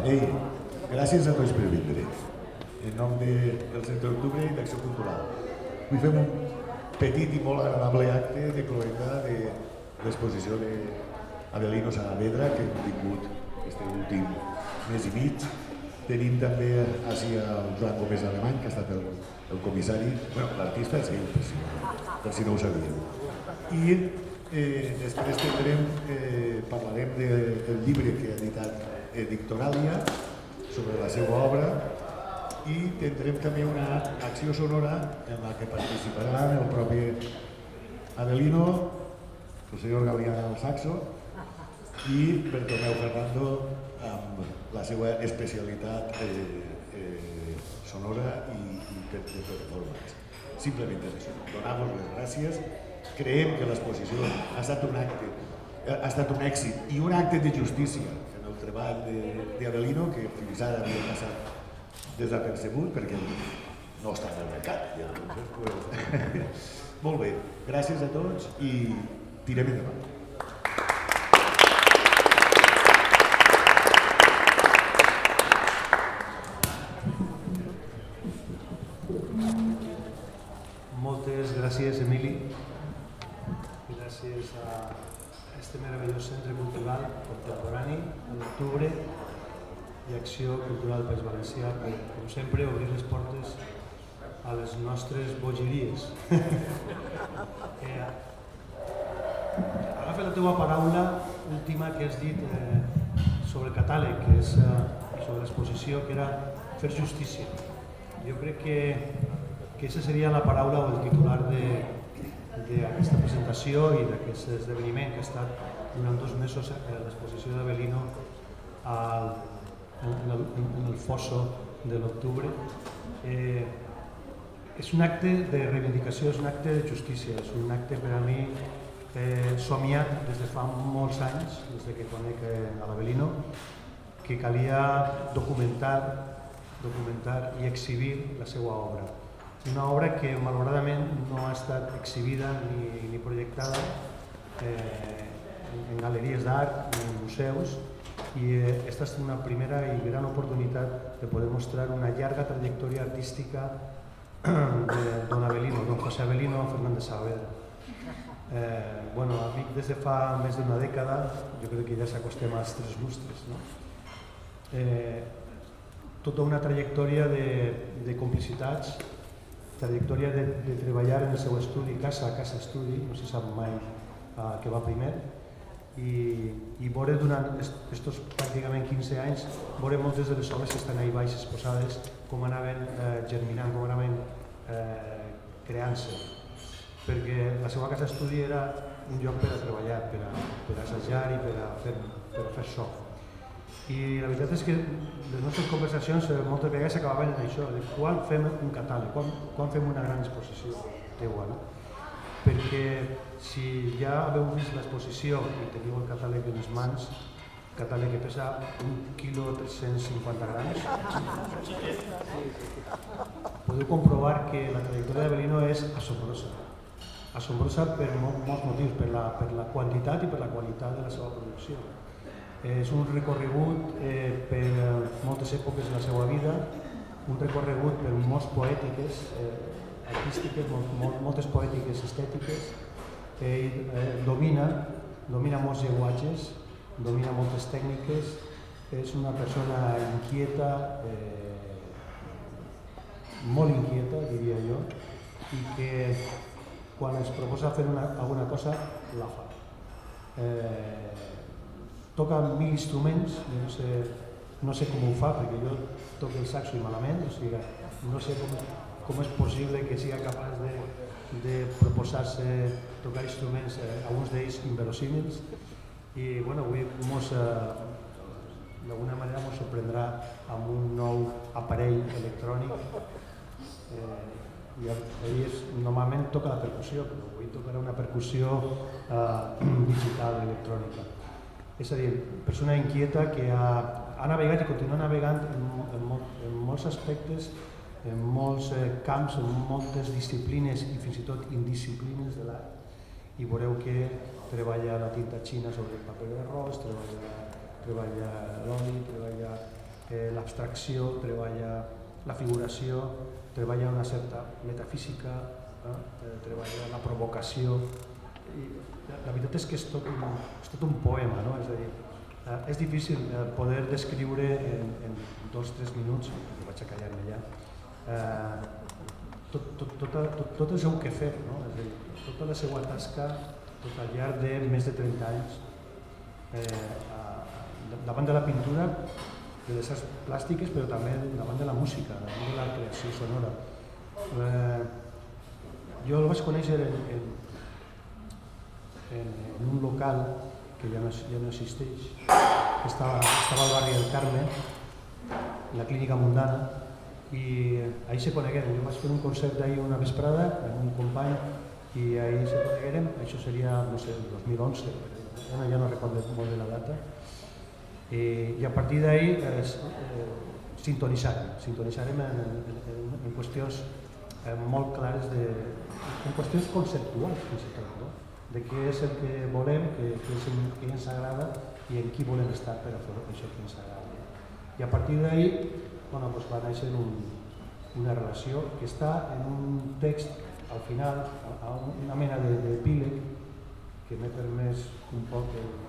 Ei, gràcies a tots per vindre. En nom del Centre d'Octubre i d'Acció Cultural. Avui fem un petit i molt agradable acte de cloenda de l'exposició d'Avelino Saavedra que hem tingut aquest últim mes i mig. Tenim també així el Joan Gómez Alemany, que ha estat el comissari, bueno, l'artista és ell, per si no ho sabíeu. I després parlarem del llibre que ha editat Edictoralia sobre la seva obra i tindrem també una acció sonora en la que participaran el propi Avelino, el senyor Galeana al saxo i Bertomeu Ferrando amb la seva especialitat sonora i de performance. Simplement és això, donar-vos les gràcies. Creiem que l'exposició ha estat un èxit i un acte de justícia en el treball d'Avelino, que fins ara havia passat desapercebut perquè no està en el mercat. Molt bé, gràcies a tots i tirem endavant. Moltes gràcies, Emili. Gràcies a este meravellós Centre Cultural Contemporani, a l'Octubre i Acció Cultural País Valencià, per, com sempre, obrir les portes a les nostres bogeries. Agafa la teva paraula última que has dit sobre el catàleg, que és sobre l'exposició, que era fer justícia. Jo crec que aquesta seria la paraula o el titular d'aquesta presentació i d'aquest esdeveniment que ha estat durant 2 mesos l'exposició d'Avelino en el fosso de l'Octubre. És un acte de reivindicació, és un acte de justícia, és un acte per a mi somiat des de fa molts anys, des que conec l'Avelino, que calia documentar i exhibir la seva obra. Una obra que malauradament no ha estat exhibida ni projectada en galeries d'art ni en museus i aquesta és una primera i gran oportunitat de poder mostrar una llarga trajectòria artística de don Avelino, don José Avelino Fernández Saavedra. Amic des de fa més d'una dècada, jo crec que ja s'acostem als 3 lustres. Tota una trajectòria de complicitats, trajectòria de treballar en el seu estudi, casa a casa estudi, no se sap mai què va primer, i veure durant aquests pràcticament 15 anys, veure moltes de les obres que estan ahí baix exposades, com anaven germinant, com anaven creant-se. Perquè la seva casa estudi era un lloc per a treballar, per a assajar i per a fer so. I la veritat és que les nostres conversacions moltes vegades acabaven en això, de quan fem un catàleg, quan fem una gran exposició teua, no? Perquè si ja haveu vist l'exposició i teniu el catàleg en les mans, el catàleg que pesa 1,350 grams, podeu comprovar que la trajectòria d'Avelino és assombrosa. Assombrosa per molts motius, per la quantitat i per la qualitat de la seva producció. És un recorregut per moltes èpoques de la seva vida, un recorregut per moltes poètiques artístiques, moltes poètiques estètiques. Domina molts llenguatges, domina moltes tècniques, és una persona inquieta, molt inquieta, diria jo, i que quan es proposa fer alguna cosa, la fa. Toca 1000 instruments, no sé com ho fa, perquè jo toco el saxo i malament, o sigui, no sé com és possible que sigui capaç de proposar-se tocar instruments, alguns d'ells inverosímils, i avui d'alguna manera ens sorprendrà amb un nou aparell electrònic. Normalment toca la percussió, però avui tocarà una percussió digital electrònica. És a dir, persona inquieta que ha navegat i continua navegant en molts aspectes, en molts camps, en moltes disciplines i fins i tot indisciplines de l'art. I veureu que treballa la tinta xina sobre el paper d'arròs, treballa l'oli, treballa l'abstracció, treballa la figuració, treballa una certa metafísica, treballa la provocació. I la veritat és que és tot un poema, no? És a dir, és difícil poder descriure en 2 o 3 minuts, que vaig a callar-me ja, tot el seu quefer, no? És a dir, tota la seva tasca, tot al llarg de més de 30 anys, davant de la pintura, de les arts plàstiques, però també davant de la música, davant de la creació sonora. Jo el vaig conèixer en un local que ja no existeix, que estava al barri del Carme, la Clínica Mundana, i ahir se conegueren. Jo vaig fer un concert ahir una vesprada amb un company i ahir se conegueren, això seria, no sé, el 2011, ja no recordo molt bé la data, i a partir d'ahir sintonitzarem en qüestions molt clares, en qüestions conceptuals fins i tot, no? De què és el que volem, què és el que ens agrada i en qui volem estar per a fer això que ens agrada. I a partir d'ahir va néixer una relació que està en un text al final, una mena d'epíleg que m'he permès un poc,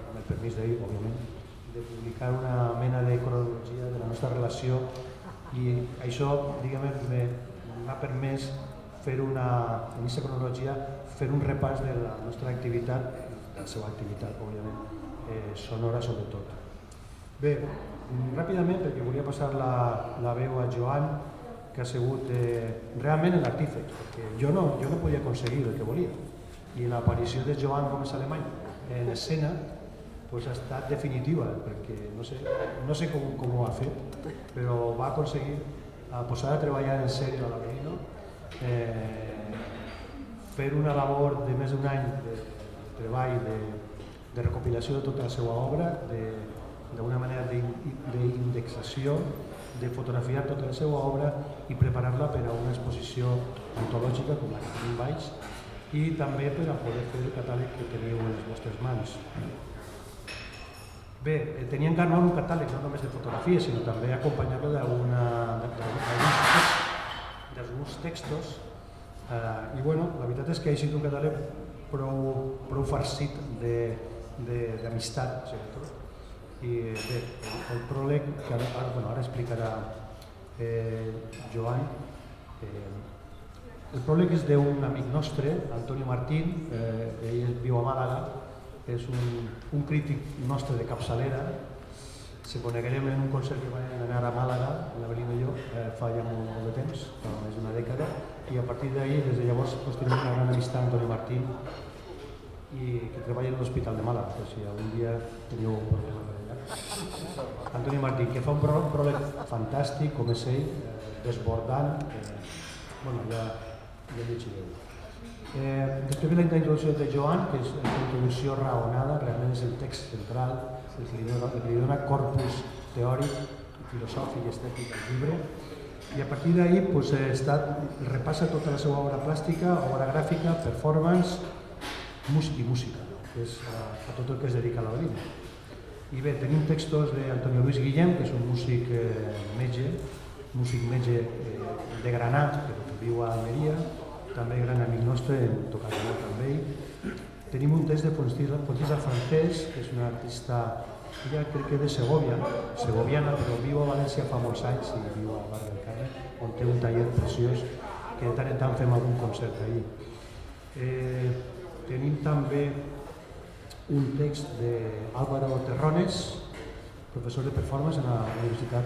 amb el permís d'ahir, òbviament, de publicar una mena de cronologia de la nostra relació i això, diguem-ne, m'ha permès fer en aquesta cronologia, fer un repàs de la nostra activitat, de la seva activitat, òbviament, sonora sobretot. Bé, ràpidament, perquè volia passar la veu a Joan, que ha sigut realment l'artífex, perquè jo no podia aconseguir el que volia. I l'aparició de Joan Gómez Alemany en escena ha estat definitiva, perquè no sé com ho ha fet, però va aconseguir posar a treballar en sèrio a l'Avelino, fer una labor de més d'un any de treball, de recopilació de tota la seva obra, d'una manera d'indexació, de fotografiar tota la seva obra i preparar-la per a una exposició antològica com la que tenim baix i també per a poder fer el catàleg que teniu en les vostres mans. Bé, tenia encarnat un catàleg no només de fotografies, sinó també acompanyar-lo d'alguns textos. I bueno, la veritat és que ha sigut un catàleg prou farcit d'amistat, sobretot. I bé, el pròleg, que ara explicarà Joan, el pròleg és d'un amic nostre, Antonio Martín, ell viu a Màlaga, és un crític nostre de capçalera. Se coneguerem en un concert que vam anar a Màlaga, l'Avelino i jo, fa ja molt de temps, fa més d'una dècada, i a partir d'ahir, des de llavors, tenim una gran amistat amb Antonio Martín, i que treballa en l'Hospital de Màlaga, per si algun dia teniu un problema per allà. Antonio Martín, que fa un pròleg fantàstic, com és ell, desbordant, bueno, ja llegireu. Després ve la introducció de Joan, que és una introducció raonada, realment és el text central, el que li dona corpus teòric, filosòfic i estètic al llibre, i a partir d'ahir repassa tota la seva obra plàstica, obra gràfica, performance, i música, que és a tot el que es dedica a l'Avelino. I bé, tenim textos d'Antonio Luis Guillem, que és un músic metge de Granat, que viu a Almeria, també gran amic nostre, hem tocat molt amb ell. Tenim un text de Fontisa Francés, que és una artista, ella crec que de segoviana, però viu a València fa molts anys i viu al barri del Carme, on té un taller preciós que de tant en tant fem algun concert ahir. Tenim també un text d'Álvaro Terrones, professor de performance a la Universitat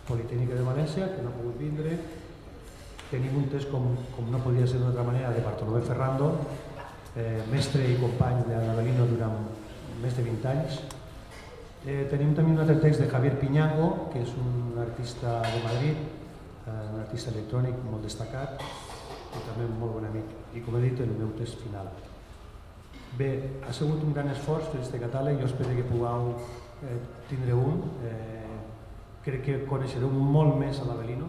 Politécnica de València, que no ha pogut vindre. Tenim un text, com no podia ser d'una altra manera, de Bartolomé Ferrando, mestre i company de l'Avelino durant més de 20 anys. Tenim també un altre text de Javier Piñango, que és un artista de Madrid, un artista electrònic molt destacat i també un molt bon amic. I com he dit, el meu text final. Bé, ha sigut un gran esforç fer aquest catàleg, jo espero que pugueu tindre un. Crec que coneixereu molt més a l'Avelino,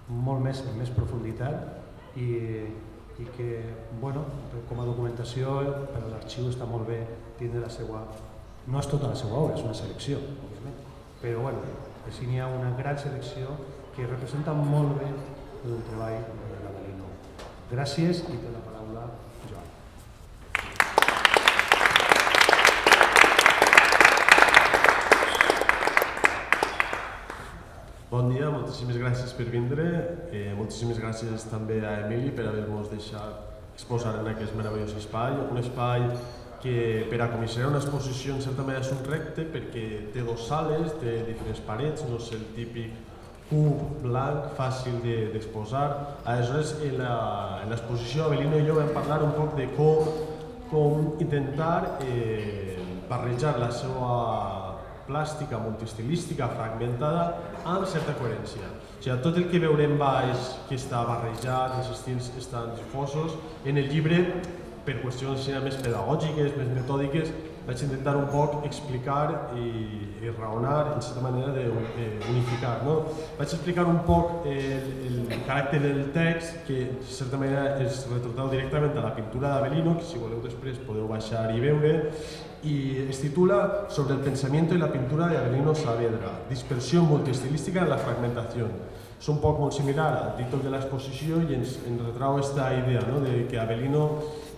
molt més en més profunditat i que, bueno, com a documentació per a l'arxiu està molt bé tindre la seva... No és tota la seva obra, és una selecció, òbviament, però bueno, Així n'hi ha una gran selecció que representa molt bé el treball de l'Avelino. Gràcies i té la paraula Joan. Bon dia, moltíssimes gràcies per vindre. Moltíssimes gràcies també a Emili per haver-nos deixat exposar en aquest meravellós espai. Un espai que per a comissarar una exposició en certa manera és un repte perquè té dues sales, té diferents parets, no és el típic cub blanc fàcil d'exposar. Aleshores, en l'exposició Avelino i jo vam parlar un poc de com intentar barrejar la seva plàstica multiestilística fragmentada amb certa coherència. O sigui, tot el que veurem baix que està barrejat, els estils estan difosos, en el llibre, per qüestions més pedagògiques, més metòdiques, vaig intentar un poc explicar i raonar, en certa manera d'unificar. Vaig explicar un poc el caràcter del text, que en certa manera es retroteu directament a la pintura d'Avelino, que si voleu després podeu baixar i veure, i es titula Sobre el pensamiento y la pintura de Avelino Saavedra, dispersión multiestilística en la fragmentación. És un poc molt similar al títol de l'exposició i ens retrau aquesta idea de que Avelino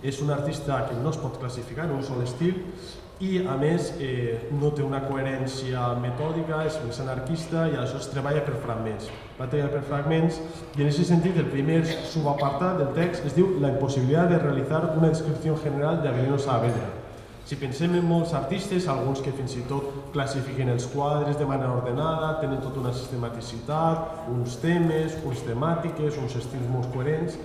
és un artista que no es pot classificar en un sol estil i, a més, no té una coherència metòdica, és més anarquista i aleshores treballa per fragments. Va treballar per fragments i, en aquest sentit, el primer subapartat del text es diu La imposibilitat de realitzar una descripció general de Avelino Saavedra. Si pensem en molts artistes, alguns que fins i tot classifiquen els quadres de manera ordenada, tenen tota una sistematicitat, uns temes, unes temàtiques, uns estils molt coherents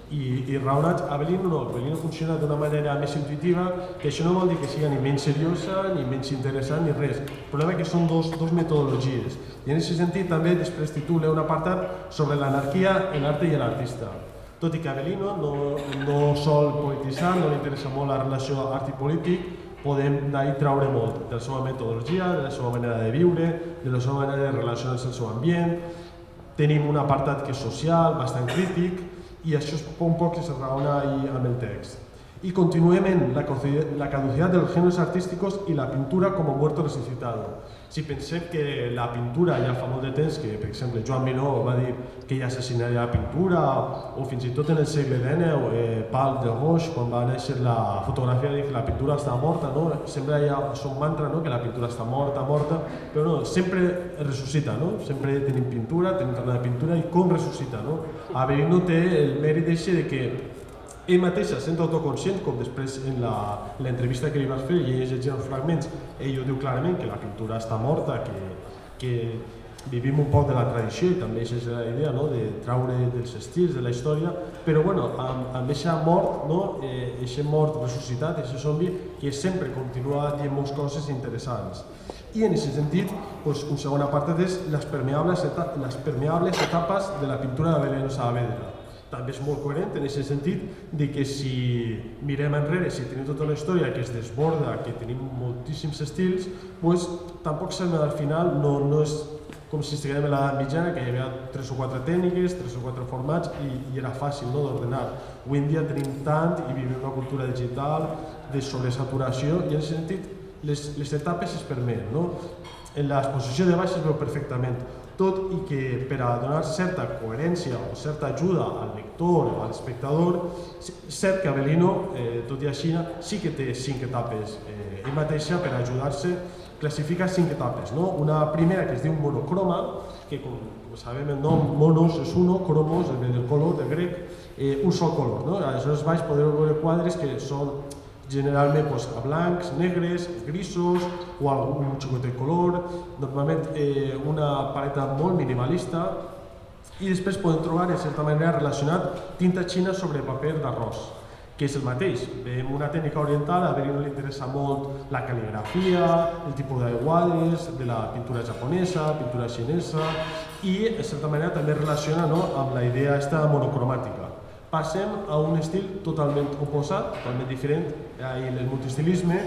i raonats. Avelino no, Avelino funciona d'una manera més intuitiva, que això no vol dir que sigui ni menys seriosa, ni menys interessant, ni res. El problema és que són dos metodologies. I en aquest sentit també després titula un apartat sobre l'anarquia en l'arte i l'artista. Tot i que Avelino no sol poetitzar, no li interessa molt la relació art i polític, podem d'ahir traure molt de la seva metodologia, de la seva manera de viure, de la seva manera de relacionar-se amb el seu ambient. Tenim un apartat que és social, bastant crític, i això és un poc que se raona ahir amb el text. Y continuem en la caducidad de los géneros artísticos y la pintura como muerto resucitado. Si pensem que la pintura ja fa molt de temps, que per exemple Joan Miró va dir que ja assassinaria la pintura, o fins i tot en el segle XIX, Paul Degauche, quan va néixer la fotografia, diu que la pintura està morta, sempre hi ha un mantra que la pintura està morta, però no, sempre ressuscita, sempre tenim pintura, tenim tornada de pintura i com ressuscita. Avelino té el mèrit de que ell mateix, sent autoconscient, com després en l'entrevista que li vas fer i ell llegint els fragments, ell ho diu clarament que la pintura està morta, que vivim un poc de la tradició i també és la idea de traure dels estils, de la història, però amb aquesta mort, aquest mort ressuscitat, aquest zombi, que sempre continua dient moltes coses interessants. I en aquest sentit, un segon apartat és les permeables etapes de la pintura d'Avelino Saavedra. També és molt coherent en aquest sentit de que si mirem enrere, si tenim tota una història que es desborda, que tenim moltíssims estils, tampoc al final no és com si estiguem a l'edat mitjana, que hi havia 3 o 4 tècniques, 3 o 4 formats i era fàcil d'ordenar. Avui en dia tenim tant i vivim una cultura digital de sobresaturació i en aquest sentit les etapes es permeten. En l'exposició de baix es veu perfectament, tot i que per a donar certa coherència o certa ajuda al lector o a l'espectador, cert que Avelino, tot i així, sí que té 5 etapes. Ell mateixa, per ajudar-se, classifica 5 etapes. Una primera que es diu monocroma, que com sabem el nom monos és uno, cromos, del color, del grec, un sol color. Aleshores baix podeu veure quadres que són generalment blancs, negres, grisos o algun xicotet color, normalment una paleta molt minimalista i després podem trobar en certa manera relacionat tinta xina sobre paper d'arròs, que és el mateix. Veiem una tècnica oriental, a Avelino li interessa molt la cal·ligrafia, el tipus d'aiguades, de la pintura japonesa, pintura xinesa i en certa manera també relaciona amb la idea monocromàtica. Passem a un estil totalment oposat, totalment diferent, el multiestilisme,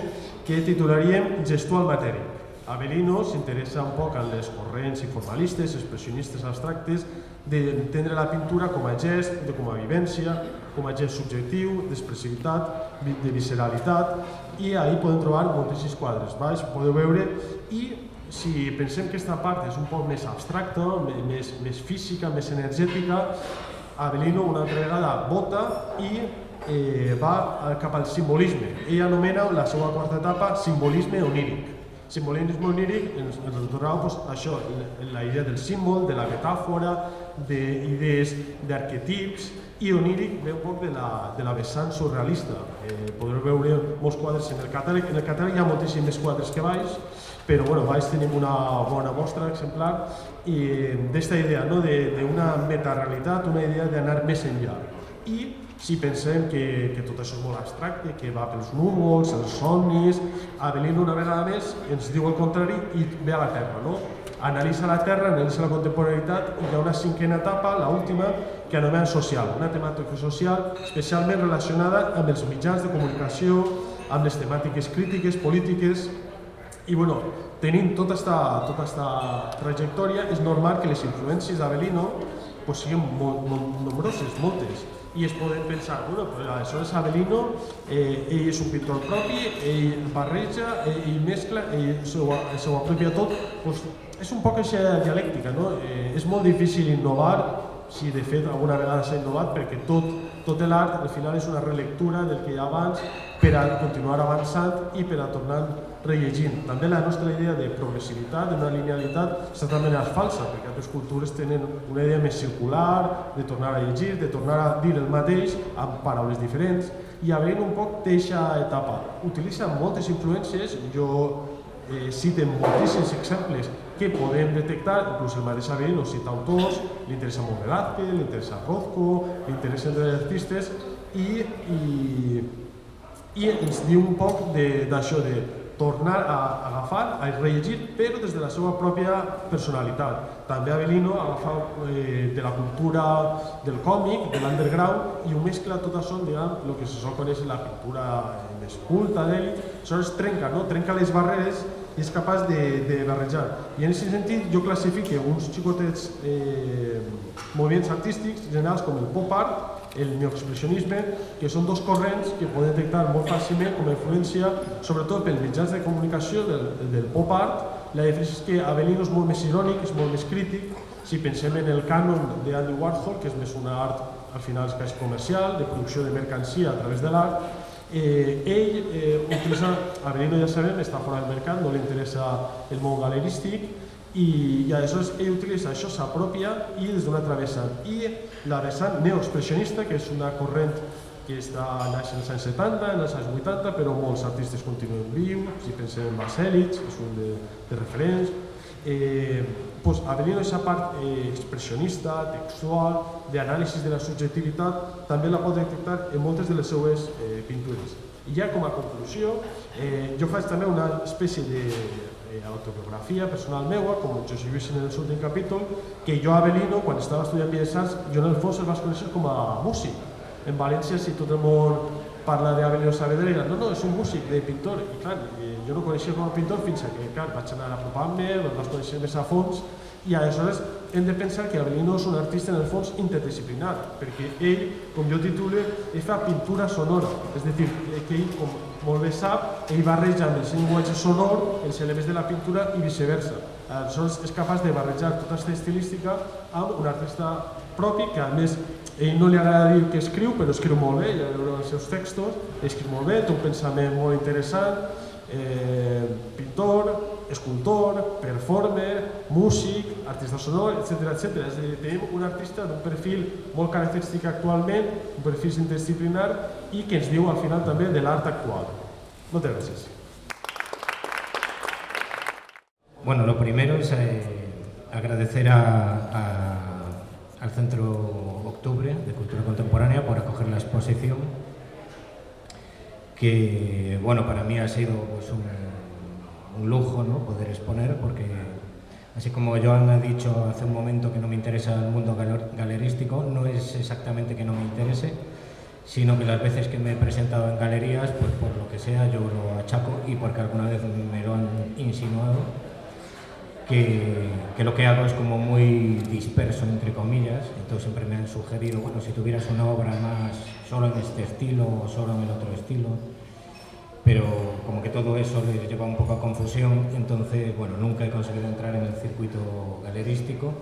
que titularíem gestual matèric. Avelino s'interessa un poc en les corrents informalistes, expressionistes abstractes, d'entendre la pintura com a gest, com a vivència, com a gest subjectiu, d'expressivitat, de visceralitat, i ahí podem trobar moltíssims quadres. Podeu veure, i si pensem que aquesta part és un poc més abstracta, més física, més energètica, Avelino una altra vegada vota i va cap al simbolisme. Ell anomena la seva quarta etapa simbolisme oníric. Simbolisme oníric ens retornava això, la idea del símbol, de la metàfora, d'idees, d'arquetips, i oníric ve un poc de la vessant surrealista. Podreu veure molts quadres en el catàleg. En el catàleg hi ha moltíssims més quadres que baix, però bueno, baix tenim una bona mostra exemplar d'esta idea, d'una metarealitat, una idea d'anar més enllà. I si pensem que tot això és molt abstracte, que va pels núvols, els somnis, Avelino una vegada més ens diu el contrari i ve a la Terra. Analitza la Terra, analitza la contemporaneitat i hi ha una cinquena etapa, l'última, que anomena social, una temàtica social especialment relacionada amb els mitjans de comunicació, amb les temàtiques crítiques, polítiques. I bueno, tenint tota aquesta trajectòria, és normal que les influències d'Avelino siguin molt nombroses, moltes. I es poden pensar, bueno, aleshores Avelino, ell és un pintor propi, ell barreja, ell mescla, ell s'ho apropia tot. És un poc aquesta dialèctica, no? És molt difícil innovar, si de fet alguna vegada s'ha innovat, perquè tot l'art al final és una relectura del que hi ha abans per a continuar avançant i per a tornar rellegint. També la nostra idea de progressivitat, d'una linealitat, certament és falsa, perquè altres cultures tenen una idea més circular, de tornar a llegir, de tornar a dir el mateix amb paraules diferents, i Avelino un poc té aquesta etapa. Utilitza moltes influències, jo citen moltíssims exemples que podem detectar, inclús el mateix Avelino cita autors, li interessa molt Velázquez, li interessa Rothko, li interessen els artistes, i ens diu un poc d'això, de tornar a agafar, a rellegir, però des de la seva pròpia personalitat. També Avelino agafa de la cultura del còmic, de l'underground, i ho mescla tot això, diguem, el que se sol conèixer la pintura més culta d'ell. Aleshores trenca les barreres i és capaç de barrejar. I en aquest sentit jo classifico uns xicotets moviments artístics generals com el pop art, el neoexpressionisme, que són dos corrents que podem detectar molt fàcilment com a influència, sobretot pels mitjans de comunicació del pop art. La diferència és que Avelino és molt més irònic, és molt més crític. Si pensem en el cànon d'Andy Warhol, que és més un art al final quasi comercial, de producció de mercancia a través de l'art, ell utilitza, Avelino ja sabem, està fora del mercat, no li interessa el món galerístic, i aleshores ell utilitza això, s'apropia i des d'una altra vessant. I la vessant neoexpressionista, que és una corrent que està naixent als anys 70, als anys 80, però molts artistes continuen vius, si pensem en Basèlitz, que és un de referents. Avelino, aquesta part expressionista, textual, d'anàlisi de la subjectivitat, també la pot detectar en moltes de les seues pintures. I ja com a conclusió, jo faig també una espècie d'autobiografia personal meua, com José Lluís en el últim capítol, que jo a Avelino, quan estava estudiant Belles Arts, jo en el fons el vaig conèixer com a músic. En València, si tot el món parla d'Avelino Saavedra, no, és un músic, de pintor. I clar, jo no coneixia com a pintor fins que vaig anar apropant-me, el vaig conèixer més a fons, i aleshores hem de pensar que Avelino és un artista en el fons interdisciplinar, perquè ell, com jo titule, ell fa pintura sonora, és a dir, que ell, com molt bé sap, ell barreja amb el llenguatge sonor els elements de la pintura i viceversa. Aleshores és capaç de barrejar tota aquesta estilística amb un artista propi que, a més, ell no li agrada dir que escriu, però escriu molt bé, ja veureu els seus textos, escriu molt bé, té un pensament molt interessant, pintor, escultor, performer, músic, artista sonor, etc. És a dir, tenim un artista d'un perfil molt característic actualment, un perfil interdisciplinar i que ens diu al final també de l'art actual. Moltes gràcies. Bueno, lo primero es agradecer al Centro Octubre de Cultura Contemporánea por acoger la exposición, que bueno, para mí ha sido pues, un lujo, ¿no?, poder exponer, porque así como Joan ha dicho hace un momento que no me interesa el mundo galerístico, no es exactamente que no me interese, sino que las veces que me he presentado en galerías, pues por lo que sea, yo lo achaco, y porque alguna vez me lo han insinuado, que lo que hago es como muy disperso, entre comillas. Entonces siempre me han sugerido, bueno, si tuvieras una obra más solo en este estilo o solo en el otro estilo. pero como que todo eso les lleva un poco a confusión, entonces, bueno, nunca he conseguido entrar en el circuito galerístico,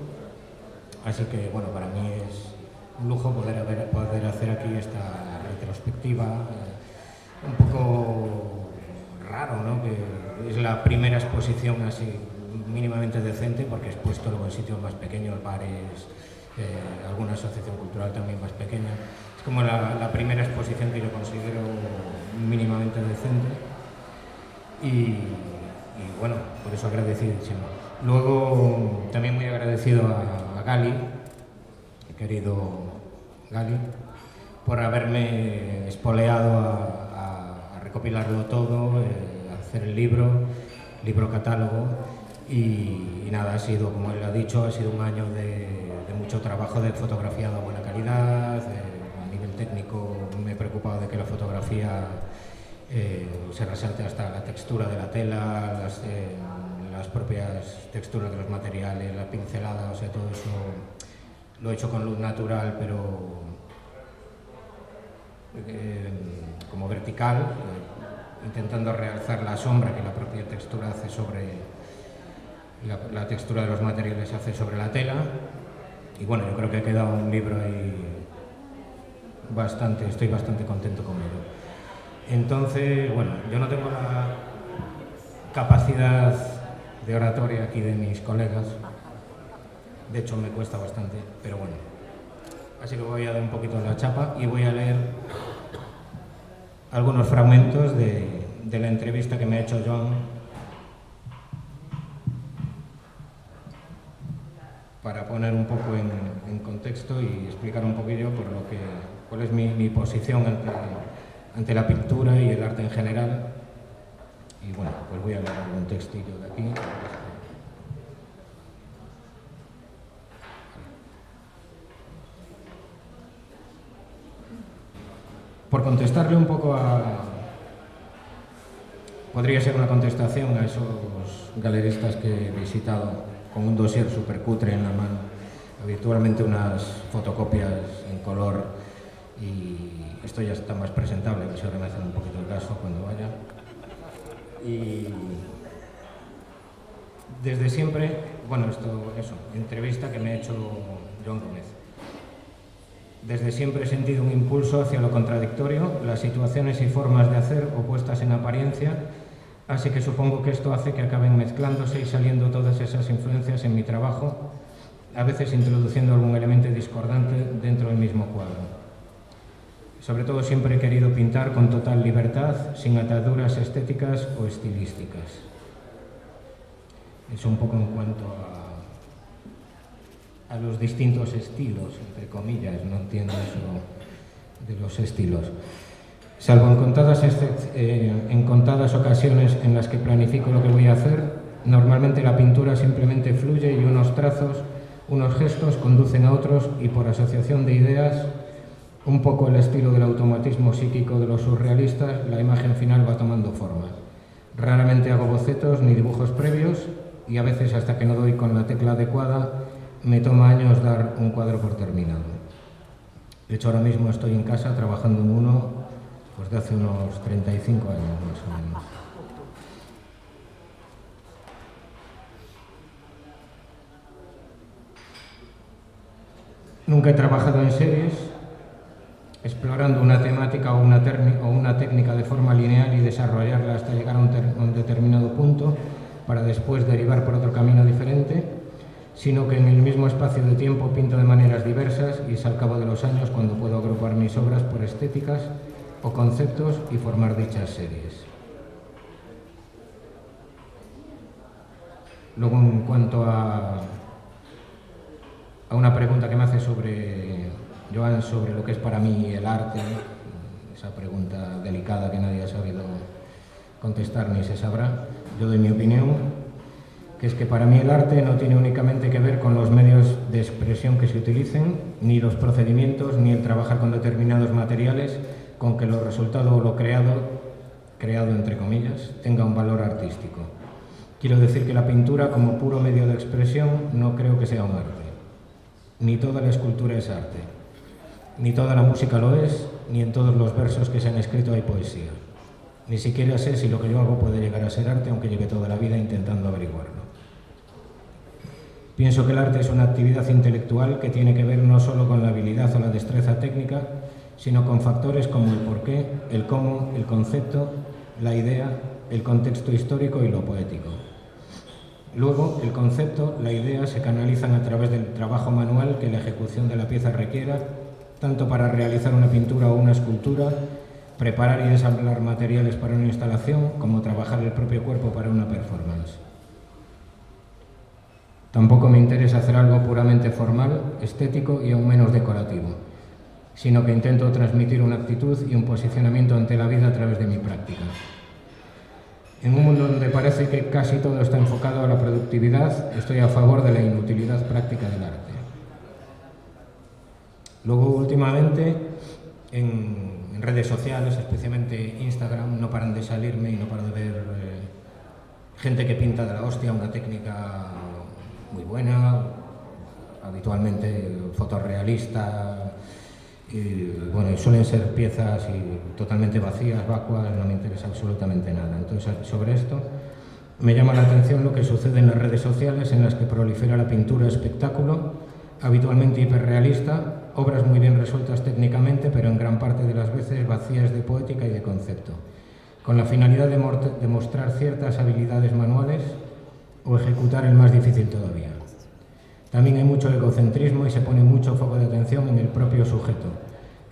así que, bueno, para mí es un lujo poder hacer aquí esta retrospectiva, un poco raro, ¿no? Que es la primera exposición así mínimamente decente, porque he expuesto luego en sitios más pequeños, bares, alguna asociación cultural también más pequeña. Es como la primera exposición que yo considero mínimamente decente y bueno, por eso agradecidísimo. Luego también muy agradecido a Gali, querido Gali, por haberme espoleado a recopilarlo todo, a hacer el libro catálogo y nada, ha sido, como él ha dicho, ha sido un año de mucho trabajo de fotografía de buena calidad, a nivel técnico me he preocupado de que la fotografía se resalte hasta la textura de la tela, las propias texturas de los materiales, la pincelada, o sea, todo eso lo he hecho con luz natural, pero como vertical, intentando realzar la sombra que la propia textura hace sobre la textura de los materiales hace sobre la tela. Y bueno, yo creo que ha quedado un libro ahí estoy bastante contento con ello. Entonces, bueno, yo no tengo la capacidad de oratoria aquí de mis colegas, de hecho me cuesta bastante, pero bueno, así que voy a dar un poquito la chapa y voy a leer algunos fragmentos de la entrevista que me ha hecho Joan para poner un poco en contexto y explicar un poquillo cuál es mi posición ante la pintura y el arte en general. Y bueno, pues voy a leer algún textillo de aquí. Por contestarle un poco podría ser una contestación a esos galeristas que he visitado con un dossier súper cutre en la mano, habitualmente unas fotocopias en color, y esto ya está más presentable, que si ahora me hacen un poquito el caso cuando vaya. Y desde siempre, bueno, entrevista que me ha hecho Joan Gómez. Desde siempre he sentido un impulso hacia lo contradictorio, las situaciones y formas de hacer opuestas en apariencia, así que supongo que esto hace que acaben mezclándose y saliendo todas esas influencias en mi trabajo, a veces introduciendo algún elemento discordante dentro del mismo cuadro. Sobre todo siempre he querido pintar con total libertad, sin ataduras estéticas o estilísticas. Eso un poco en cuanto a los distintos estilos, entre comillas, no entiendo eso de los estilos. Salvo en contadas ocasiones en las que planifico lo que voy a hacer, normalmente la pintura simplemente fluye y unos trazos, unos gestos conducen a otros y por asociación de ideas, un poco el estilo del automatismo psíquico de los surrealistas, la imagen final va tomando forma. Raramente hago bocetos ni dibujos previos y a veces hasta que no doy con la tecla adecuada me toma años dar un cuadro por terminado. De hecho, ahora mismo estoy en casa trabajando en uno pues de hace unos 35 años más o menos. Nunca he trabajado en series, explorando una temática o una técnica de forma lineal y desarrollarla hasta llegar a un determinado punto para después derivar por otro camino diferente, sino que en el mismo espacio de tiempo pinto de maneras diversas y es al cabo de los años cuando puedo agrupar mis obras por estéticas o conceptos y formar dichas series. Luego, en cuanto a una pregunta que me hace Joan sobre lo que es para mí el arte, esa pregunta delicada que nadie ha sabido contestar ni se sabrá, yo doy mi opinión, que es que para mí el arte no tiene únicamente que ver con los medios de expresión que se utilicen, ni los procedimientos, ni el trabajar con determinados materiales, con que lo resultado o lo creado entre comillas, tenga un valor artístico. Quiero decir que la pintura como puro medio de expresión no creo que sea un arte. Ni toda la escultura es arte, ni toda la música lo es, ni en todos los versos que se han escrito hay poesía. Ni siquiera sé si lo que yo hago puede llegar a ser arte, aunque lleve toda la vida intentando averiguarlo. Pienso que el arte es una actividad intelectual que tiene que ver no solo con la habilidad o la destreza técnica, sino con factores como el porqué, el cómo, el concepto, la idea, el contexto histórico y lo poético. Luego, el concepto, la idea se canalizan a través del trabajo manual que la ejecución de la pieza requiera, tanto para realizar una pintura o una escultura, preparar y ensamblar materiales para una instalación, como trabajar el propio cuerpo para una performance. Tampoco me interesa hacer algo puramente formal, estético y aún menos decorativo, sino que intento transmitir una actitud y un posicionamiento ante la vida a través de mi práctica. En un mundo donde parece que casi todo está enfocado a la productividad, estoy a favor de la inutilidad práctica del arte. Luego, últimamente, en redes sociales, especialmente Instagram, no paran de salirme y no paro de ver gente que pinta de la hostia, una técnica muy buena, habitualmente fotorrealista, y bueno, suelen ser piezas totalmente vacías, vacuas, no me interesa absolutamente nada. Entonces, sobre esto me llama la atención lo que sucede en las redes sociales, en las que prolifera la pintura espectáculo, habitualmente hiperrealista, obras muy bien resueltas técnicamente, pero en gran parte de las veces vacías de poética y de concepto, con la finalidad de mostrar ciertas habilidades manuales o ejecutar el más difícil todavía. También hay mucho egocentrismo y se pone mucho foco de atención en el propio sujeto.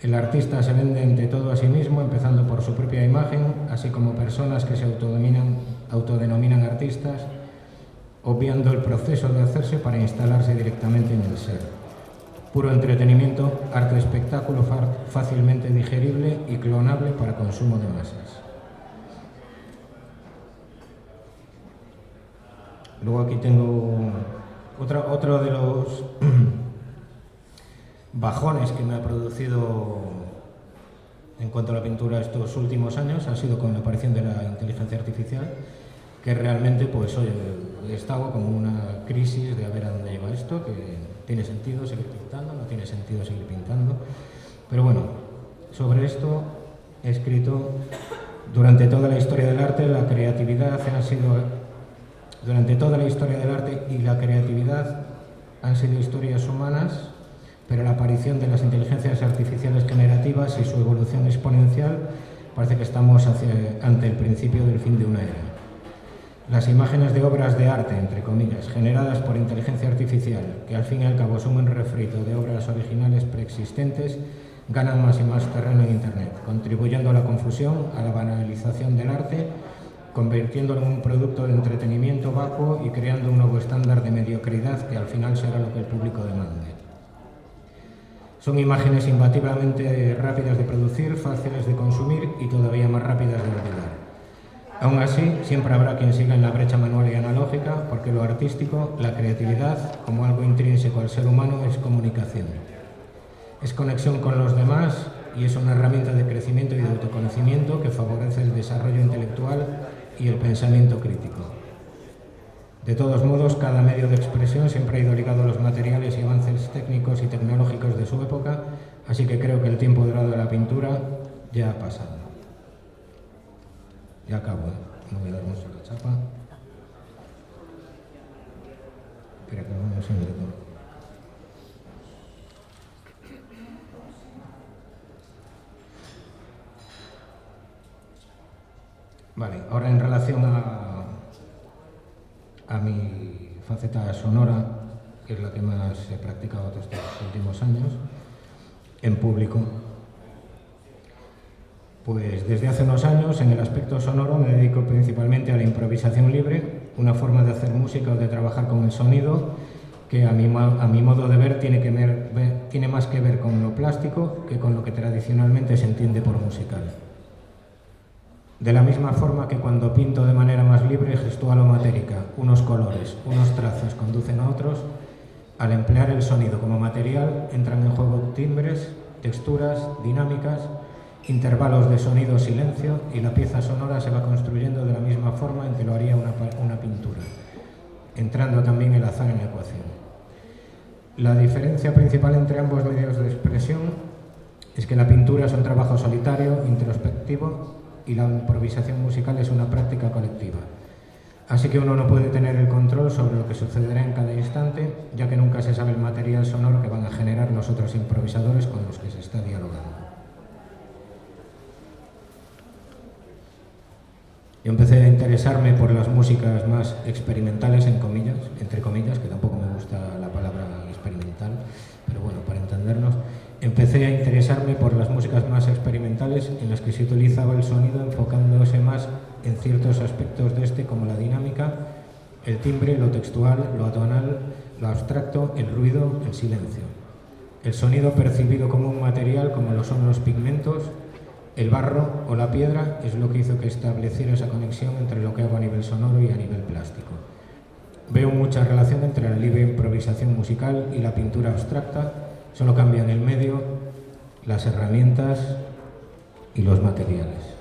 El artista se vende ante todo a sí mismo, empezando por su propia imagen, así como personas que se autodenominan artistas, obviando el proceso de hacerse para instalarse directamente en el ser. Puro entretenimiento, arte-espectáculo fácilmente digerible y clonable para consumo de masas. Luego aquí tengo otro de los bajones que me ha producido en cuanto a la pintura estos últimos años ha sido con la aparición de la inteligencia artificial, que realmente pues oye, he estado como una crisis de a ver a dónde lleva esto, que tiene sentido seguir pintando, no tiene sentido seguir pintando, pero bueno, sobre esto he escrito: durante toda la historia del arte, la creatividad ha sido Durante toda la historia del arte y la creatividad han sido historias humanas, pero la aparición de las inteligencias artificiales generativas y su evolución exponencial parece que estamos ante el principio del fin de una era. Las imágenes de obras de arte, entre comillas, generadas por inteligencia artificial, que al fin y al cabo son un refrito de obras originales preexistentes, ganan más y más terreno en Internet, contribuyendo a la confusión, a la banalización del arte, convirtiéndolo en un producto de entretenimiento vacuo y creando un nuevo estándar de mediocridad que al final será lo que el público demande. Son imágenes imbatiblemente rápidas de producir, fáciles de consumir y todavía más rápidas de olvidar. Aún así, siempre habrá quien siga en la brecha manual y analógica, porque lo artístico, la creatividad, como algo intrínseco al ser humano, es comunicación. Es conexión con los demás y es una herramienta de crecimiento y de autoconocimiento que favorece el desarrollo intelectual y el pensamiento crítico. De todos modos, cada medio de expresión siempre ha ido ligado a los materiales y avances técnicos y tecnológicos de su época, así que creo que el tiempo dorado de la pintura ya ha pasado. Ya acabo, no voy a dar mucho la chapa. Espera que no se me detenga. Vale, ahora en relación a mi faceta sonora, que es la que más he practicado estos últimos años, en público. Pues desde hace unos años, en el aspecto sonoro, me dedico principalmente a la improvisación libre, una forma de hacer música o de trabajar con el sonido que a mi modo de ver tiene más que ver con lo plástico que con lo que tradicionalmente se entiende por musical. De la misma forma que cuando pinto de manera más libre, gestual o matérica, unos colores, unos trazos conducen a otros, al emplear el sonido como material entran en juego timbres, texturas, dinámicas, intervalos de sonido o silencio, y la pieza sonora se va construyendo de la misma forma en que lo haría una pintura, entrando también el azar en la ecuación. La diferencia principal entre ambos medios de expresión es que la pintura es un trabajo solitario, introspectivo, y la improvisación musical es una práctica colectiva. Así que uno no puede tener el control sobre lo que sucederá en cada instante, ya que nunca se sabe el material sonoro que van a generar los otros improvisadores con los que se está dialogando. Yo empecé a interesarme por las músicas más experimentales, entre comillas, que tampoco me gusta la palabra experimental, pero bueno, para entendernos, empecé a interesarme por las músicas más experimentales en las que se utilizaba el sonido enfocándose más en ciertos aspectos de este, como la dinámica, el timbre, lo textual, lo atonal, lo abstracto, el ruido, el silencio. El sonido percibido como un material, como lo son los pigmentos, el barro o la piedra, es lo que hizo que estableciera esa conexión entre lo que hago a nivel sonoro y a nivel plástico. Veo mucha relación entre la libre improvisación musical y la pintura abstracta, solo cambian el medio, las herramientas y los materiales.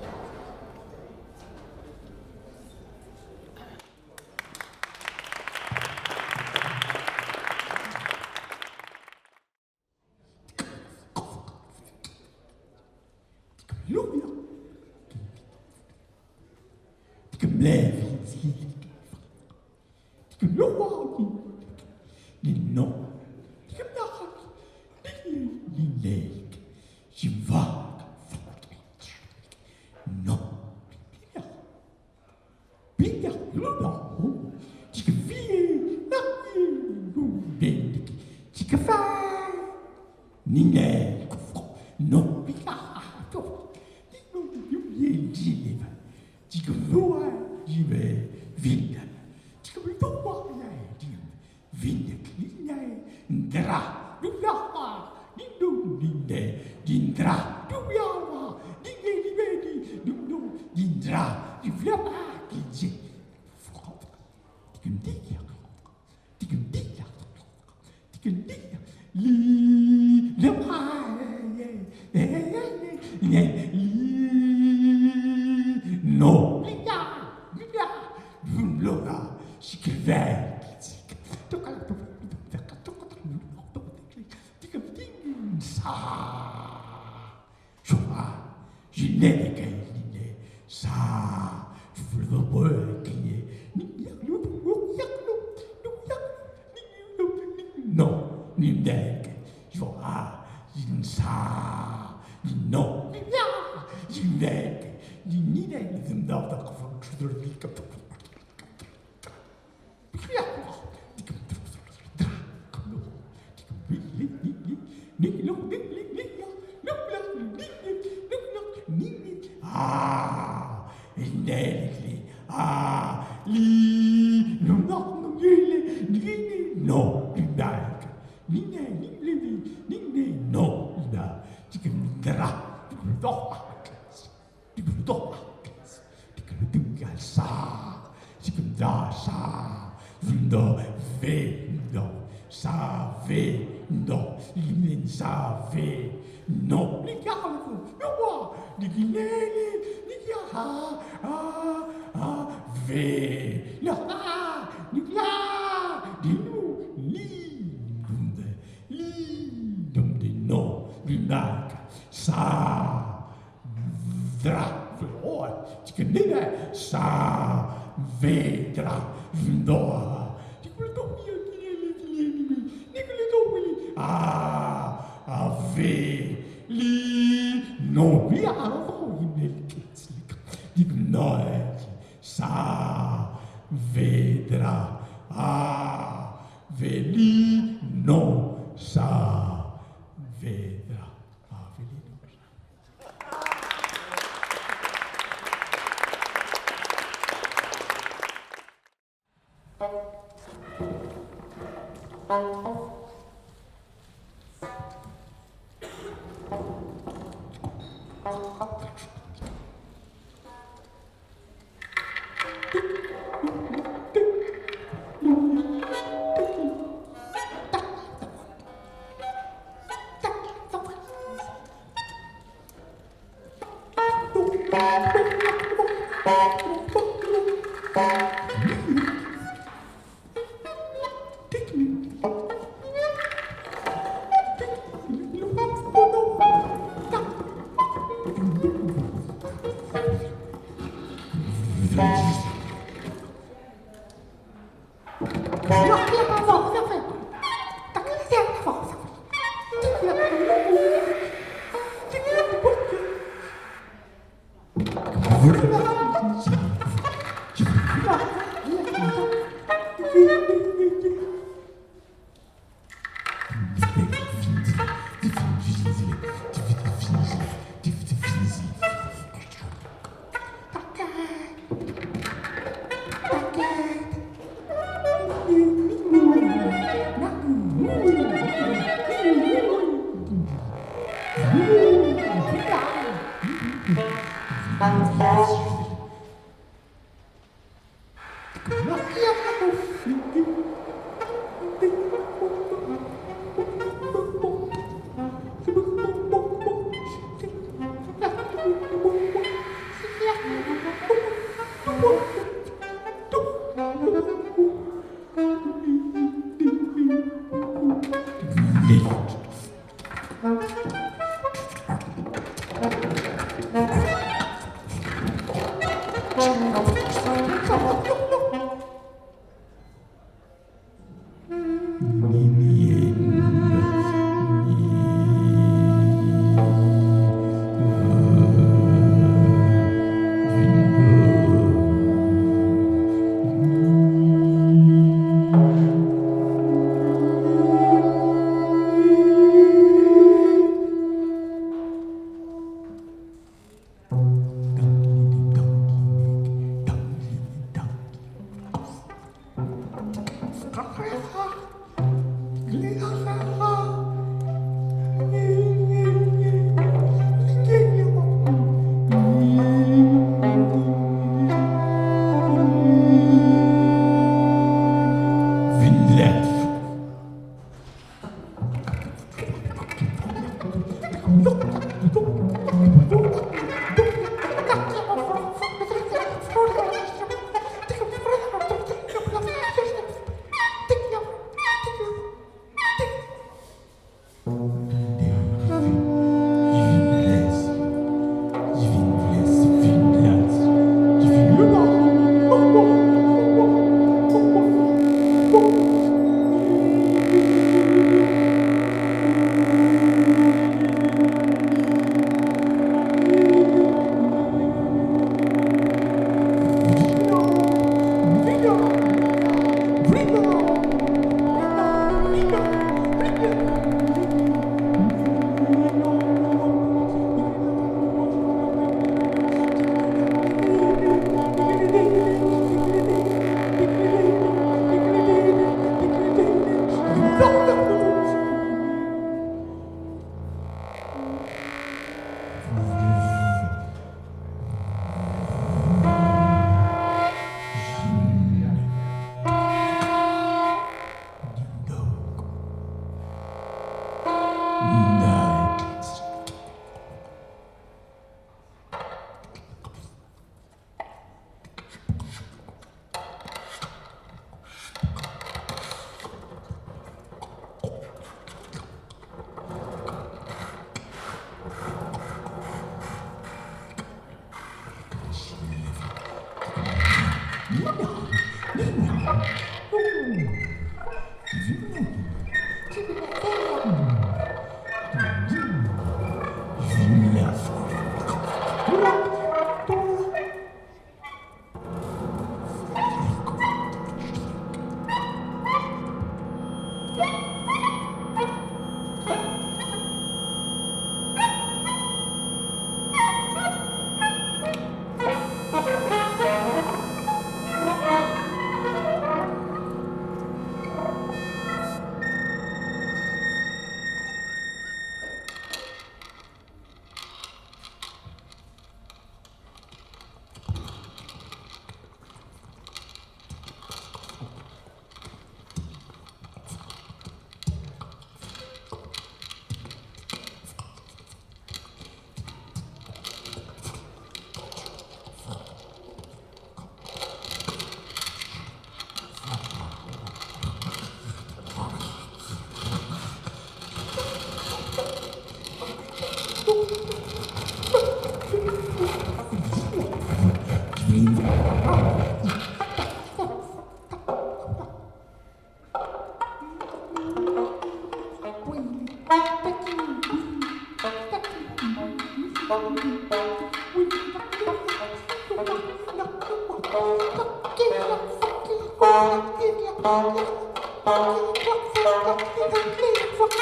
Fuck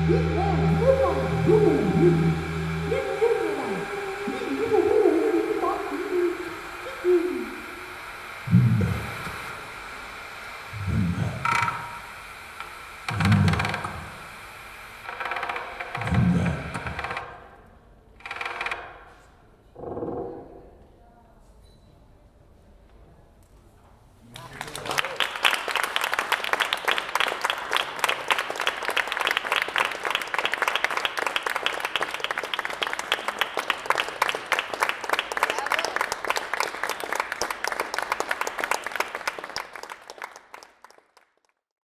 Ih, bukan.